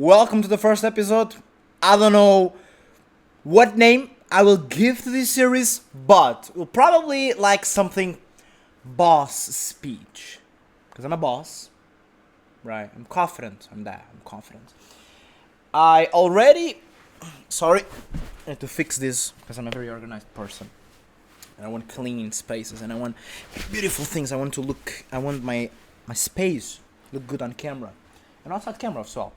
welcome to the first episode. I don't know what name I will give to this series, but we'll probably like something boss speech. Because I'm a boss, right? I'm confident on that. I'm confident. I already... Sorry, I need to fix this because I'm a very organized person. And I want clean spaces and I want beautiful things. I want my space look good on camera. And outside camera as well.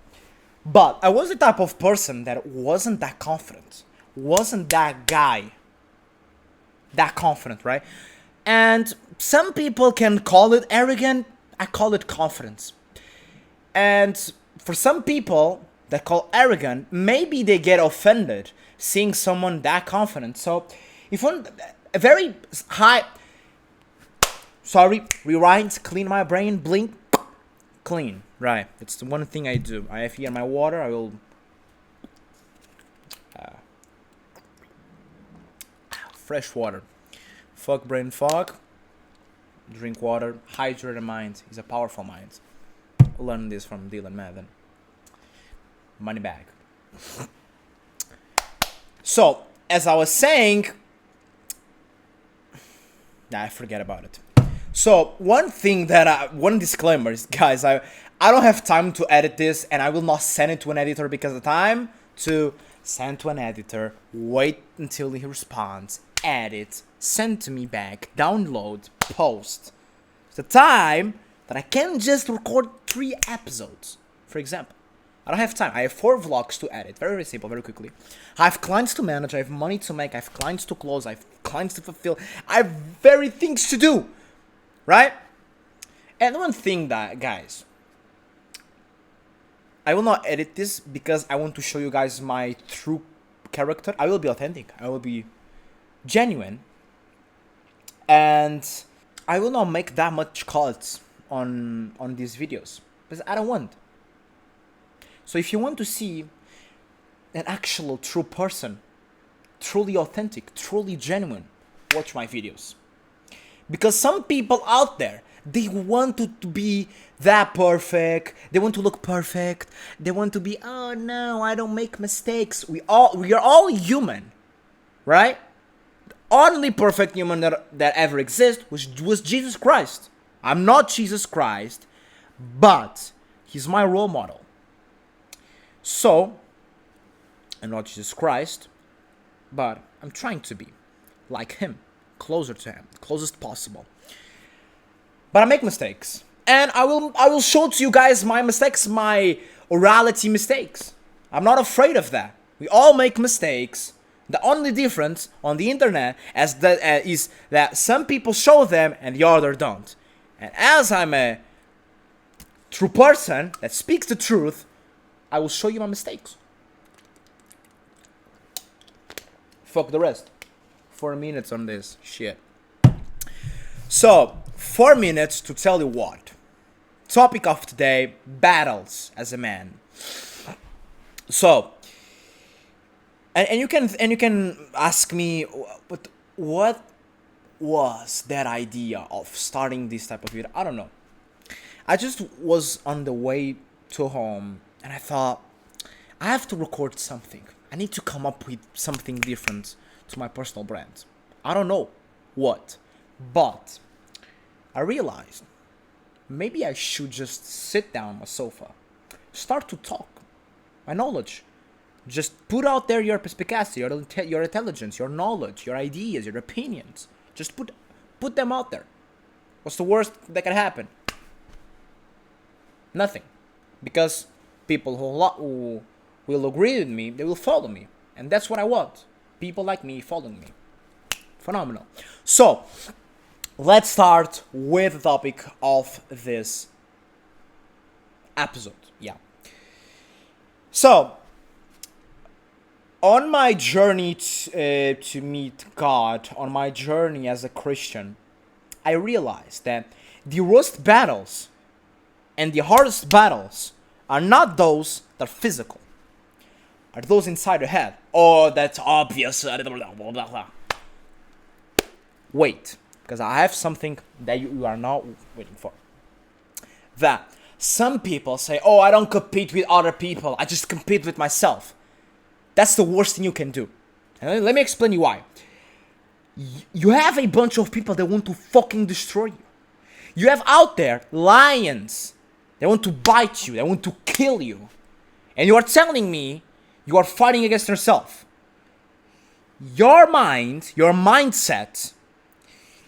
But I was the type of person that wasn't that confident. Wasn't that guy. That confident, right? And some people can call it arrogant. I call it confidence. And for some people that call arrogant, maybe they get offended seeing someone that confident. So if one a very high... Sorry, rewind, clean my brain, blink, clean. Right, it's the one thing I do. I have here my water. I will fresh water. Fuck brain fog. Drink water. Hydrate the mind. He's a powerful mind. Learn this from Dylan Madden. Money bag. So, as I was saying, I forget about it. So, one disclaimer is, guys, I don't have time to edit this, and I will not send it to an editor because the time to send to an editor, wait until he responds, edit, send to me back, download, post. It's the time that I can just record 3 episodes, for example. I don't have time. I have 4 vlogs to edit. Very, very simple, very quickly. I have clients to manage, I have money to make, I have clients to close, I have clients to fulfill. I have very things to do. Right? And one thing that, guys, I will not edit this because I want to show you guys my true character. I will be authentic. I will be genuine. And I will not make that much cuts on these videos because I don't want. So if you want to see an actual true person, truly authentic, truly genuine, watch my videos. Because some people out there, they want to be that perfect. They want to look perfect. They want to be, oh no, I don't make mistakes. We are all human, right? The only perfect human that ever existed was Jesus Christ. I'm not Jesus Christ, but he's my role model. So, I'm not Jesus Christ, but I'm trying to be like him. Closer to him, closest possible. But I make mistakes, and I will show to you guys my mistakes, my orality mistakes. I'm not afraid of that. We all make mistakes. The only difference on the internet is that some people show them and the other don't. And as I'm a true person that speaks the truth, I will show you my mistakes. Fuck the rest. 4 minutes on this shit. So, 4 minutes to tell you what. Topic of today, battles as a man. So, and you can ask me, but what was that idea of starting this type of video? I don't know. I just was on the way to home and I thought, I have to record something. I need to come up with something different to my personal brand. I don't know what, but I realized maybe I should just sit down on my sofa, start to talk my knowledge, just put out there your perspicacity, your intelligence, your knowledge, your ideas, your opinions. Just put them out there. What's the worst that can happen? Nothing, because people who will agree with me, they will follow me, and that's what I want. People like me following me. Phenomenal. So, let's start with the topic of this episode. Yeah. So, on my journey to meet God, on my journey as a Christian, I realized that the worst battles and the hardest battles are not those that are physical. Are those inside your head? Oh, that's obvious. Wait, because I have something that you are not waiting for. That Some people say, oh, I don't compete with other people, I just compete with myself. That's the worst thing you can do. And let me explain you why. You have a bunch of people that want to fucking destroy you. You have out there lions. They want to bite you. They want to kill you. And you are telling me you are fighting against yourself. Your mind, your mindset,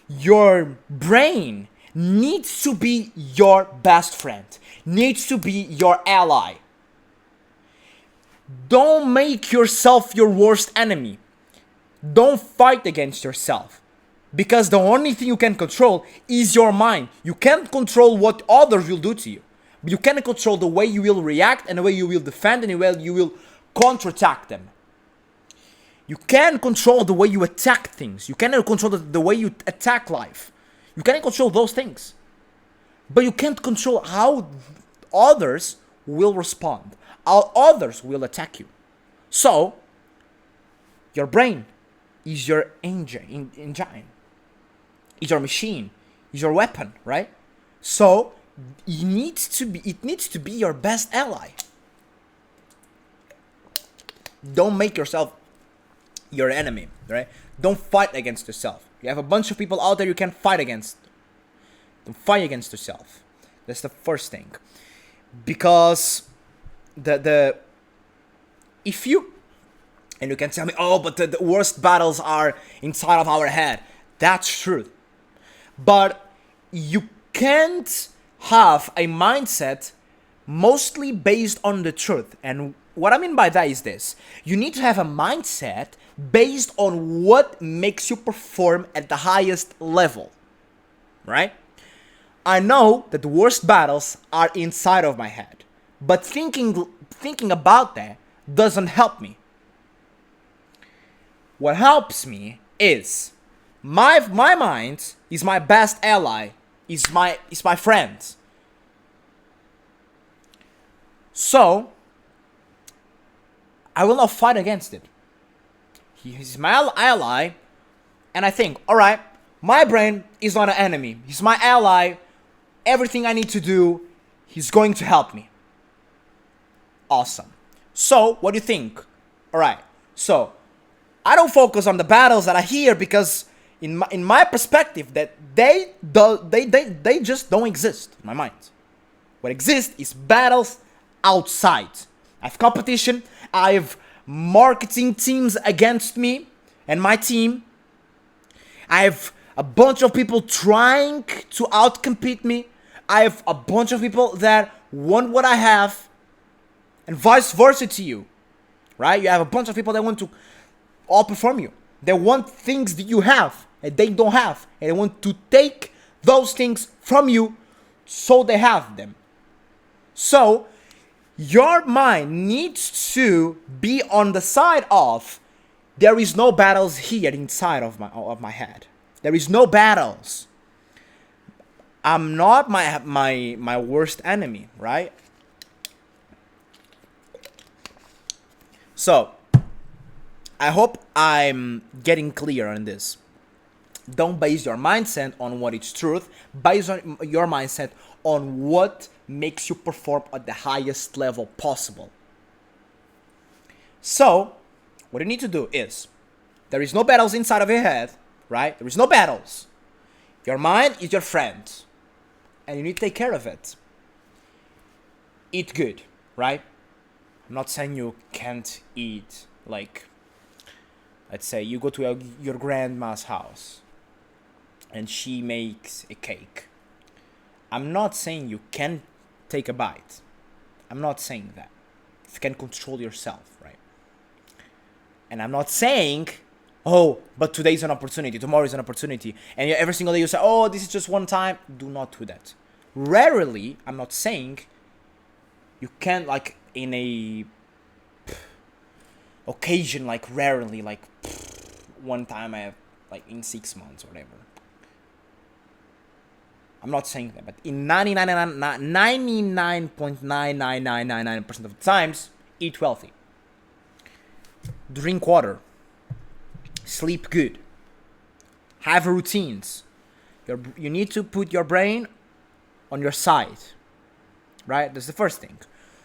your brain needs to be your best friend. Needs to be your ally. Don't make yourself your worst enemy. Don't fight against yourself. Because the only thing you can control is your mind. You can't control what others will do to you. But you can control the way you will react and the way you will defend and the way you will counterattack them. You can control the way you attack things. You cannot control the way you attack life. You cannot control those things. But you can't control how others will respond. How others will attack you. So, your brain is your engine, is your machine, is your weapon, right? So, it needs to be your best ally. Don't make yourself your enemy, right? Don't fight against yourself. You have a bunch of people out there you can fight against. Don't fight against yourself. That's the first thing. Because if you, and you can tell me, oh, but the worst battles are inside of our head. That's true. But you can't have a mindset mostly based on the truth. And what I mean by that is this. You need to have a mindset based on what makes you perform at the highest level. Right? I know that the worst battles are inside of my head. But thinking about that doesn't help me. What helps me is my mind is my best ally, is my friend. So I will not fight against it. He's my ally, and I think, alright, my brain is not an enemy. He's my ally. Everything I need to do, he's going to help me. Awesome. So, what do you think? Alright, so I don't focus on the battles that I hear because in my perspective that they just don't exist in my mind. What exists is battles outside. I have competition, I have marketing teams against me and my team. I have a bunch of people trying to outcompete me. I have a bunch of people that want what I have, and vice versa to you, right? You have a bunch of people that want to outperform you. They want things that you have and they don't have, and they want to take those things from you so they have them. So your mind needs to be on the side of there is no battles here inside of my head. There is no battles. I'm not my worst enemy, right? So I hope I'm getting clear on this. Don't base your mindset on what is truth. Base on your mindset on what makes you perform at the highest level possible. So, what you need to do is, there is no battles inside of your head, right? There is no battles. Your mind is your friend. And you need to take care of it. Eat good, right? I'm not saying you can't eat, like, let's say you go to your grandma's house and she makes a cake. I'm not saying you can't take a bite. I'm not saying that. You can control yourself, right? And I'm not saying, oh, but today's an opportunity, tomorrow is an opportunity, and every single day you say, oh, this is just one time. Do not do that. Rarely, I'm not saying you can't, like, in a occasion, like rarely, like one time I have, like in 6 months or whatever. I'm not saying that, but in 99.99999% of the times, eat healthy. Drink water. Sleep good. Have routines. You need to put your brain on your side. right? That's the first thing.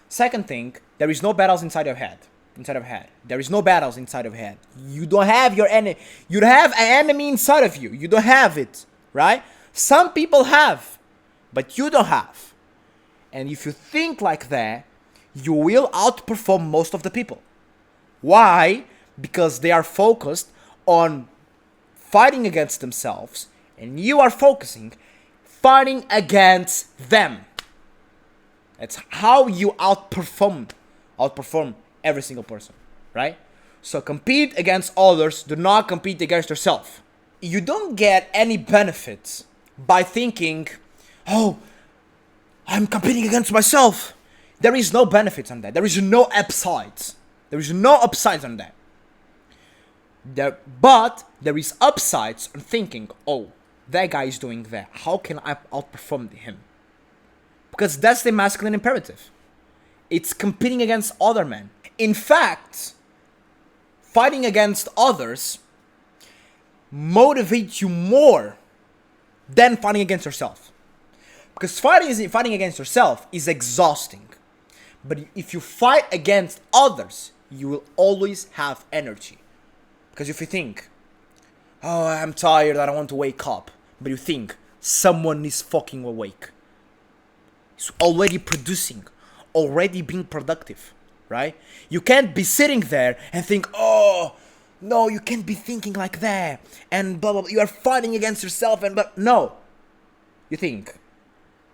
Second thing, there is no battles inside your head. Inside of head. There is no battles inside of head. You don't have your enemy. You don't have an enemy inside of you. You don't have it, right? Some people have, but you don't have. And if you think like that, you will outperform most of the people. Why? Because they are focused on fighting against themselves, and you are fighting against them. That's how you outperform every single person, right? So compete against others, do not compete against yourself. You don't get any benefits by thinking, oh, I'm competing against myself. There is no benefits on that. There is no upsides. There is no upsides on that. But there is upsides on thinking, oh, that guy is doing that. How can I outperform him? Because that's the masculine imperative. It's competing against other men. In fact, fighting against others motivates you more than fighting against yourself. Because fighting against yourself is exhausting. But if you fight against others, you will always have energy. Because if you think, oh, I'm tired, I don't want to wake up. But you think, someone is fucking awake. He's already producing, already being productive, right? You can't be sitting there and think, oh, no, you can't be thinking like that. And blah, blah, blah. You are fighting against yourself and blah. No. You think.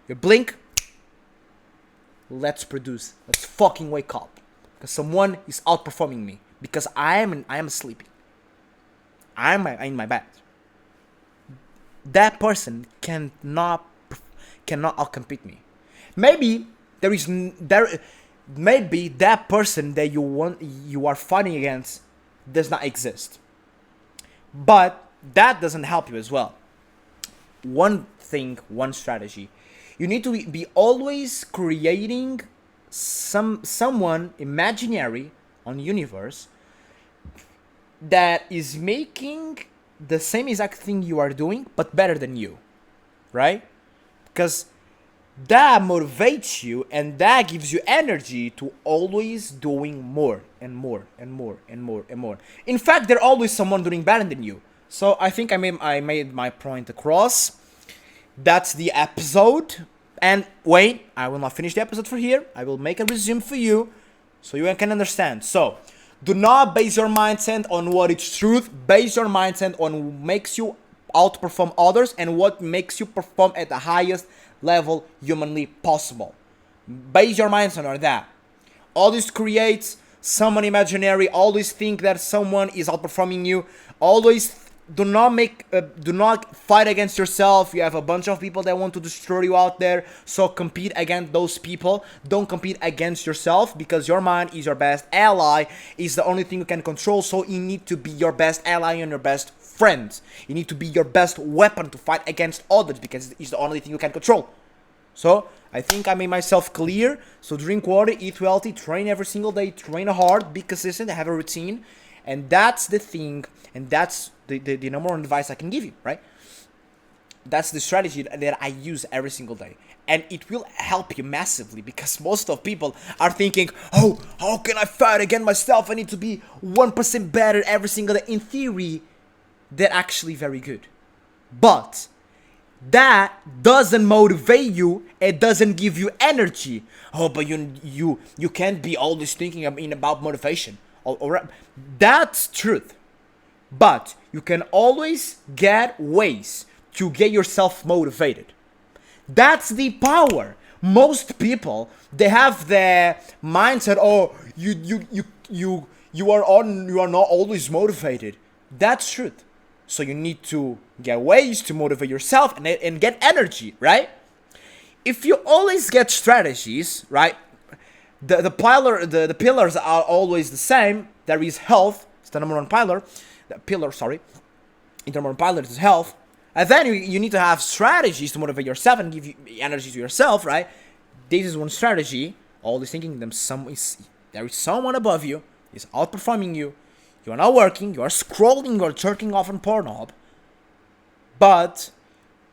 You blink. Let's produce. Let's fucking wake up. Because someone is outperforming me. Because I am sleeping. I'm in my bed. That person cannot outcompete me. Maybe maybe that person that you are fighting against does not exist. But that doesn't help you as well. One strategy. You need to be always creating someone imaginary on the universe that is making the same exact thing you are doing, but better than you, right? Because that motivates you and that gives you energy to always doing more and more and more and more and more. In fact, there's always someone doing better than you. So I think I made my point across. That's the episode. And wait, I will not finish the episode for here. I will make a resume for you so you can understand. So do not base your mindset on what is truth. Base your mindset on what makes you outperform others and what makes you perform at the highest level humanly possible. Base your mindset on that. Always create someone imaginary. Always think that someone is outperforming you. Always do not fight against yourself. You have a bunch of people that want to destroy you out there. So compete against those people. Don't compete against yourself, because your mind is your best ally. Is the only thing you can control. So you need to be your best ally and your best friend. You need to be your best weapon to fight against others, because it's the only thing you can control. So I think I made myself clear. So drink water, eat healthy, train every single day, train hard, be consistent, have a routine. And that's the thing, and that's the number one advice I can give you, right? That's the strategy that I use every single day. And it will help you massively, because most of people are thinking, oh, how can I fight against myself? I need to be 1% better every single day. In theory, they're actually very good. But that doesn't motivate you. It doesn't give you energy. Oh, but you can't be always thinking about motivation. That's truth. But you can always get ways to get yourself motivated. That's the power. Most people, they have the mindset, oh, you are not always motivated. That's truth. So you need to get ways to motivate yourself and get energy, right? If you always get strategies, right? The pillars are always the same. There is health. It's the number one pillar. The number one pillar is health. And then you need to have strategies to motivate yourself and give you energy to yourself, right? This is one strategy. Always thinking there is someone above you, is outperforming you. You are not working. You are scrolling. You are jerking off on Pornhub. But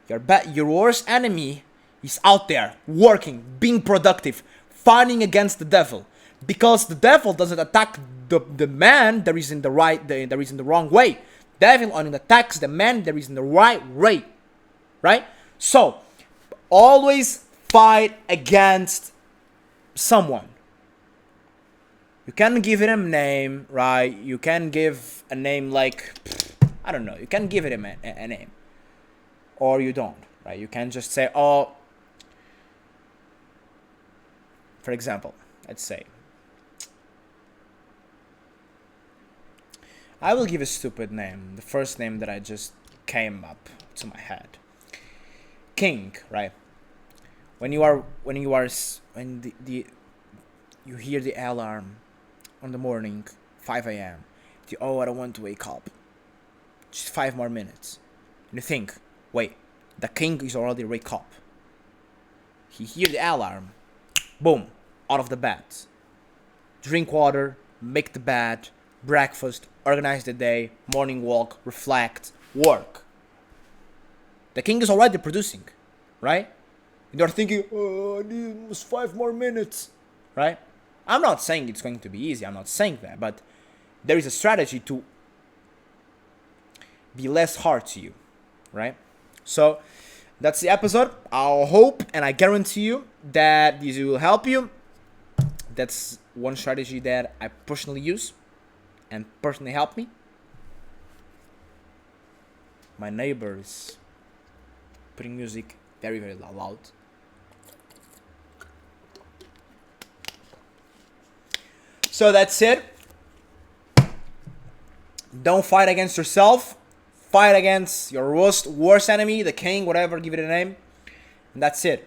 your worst enemy He's out there working, being productive, fighting against the devil. Because the devil doesn't attack the man that is in the right, that is in the wrong way. Devil only attacks the man that is in the right way. Right? So, always fight against someone. You can give it a name, right? You can give a name like, I don't know, you can give it a name. Or you don't, right? You can just say, oh, for example, let's say, I will give a stupid name, the first name that I just came up to my head. King, right? When you hear the alarm on the morning, 5 a.m. Oh, I don't want to wake up. Just 5 more minutes. And you think, wait, the king is already wake up. He hear the alarm, boom, out of the bed. Drink water, make the bed, breakfast, organize the day, morning walk, reflect, work. The king is already producing, right? You're thinking, oh, I need just 5 more minutes, right? I'm not saying it's going to be easy. I'm not saying that, but there is a strategy to be less hard to you, right? So that's the episode. I hope and I guarantee you that this will help you. That's one strategy that I personally use and personally helped me. My neighbors putting music very, very loud. So that's it. Don't fight against yourself. Fight against your worst enemy, the king, whatever, give it a name. And that's it.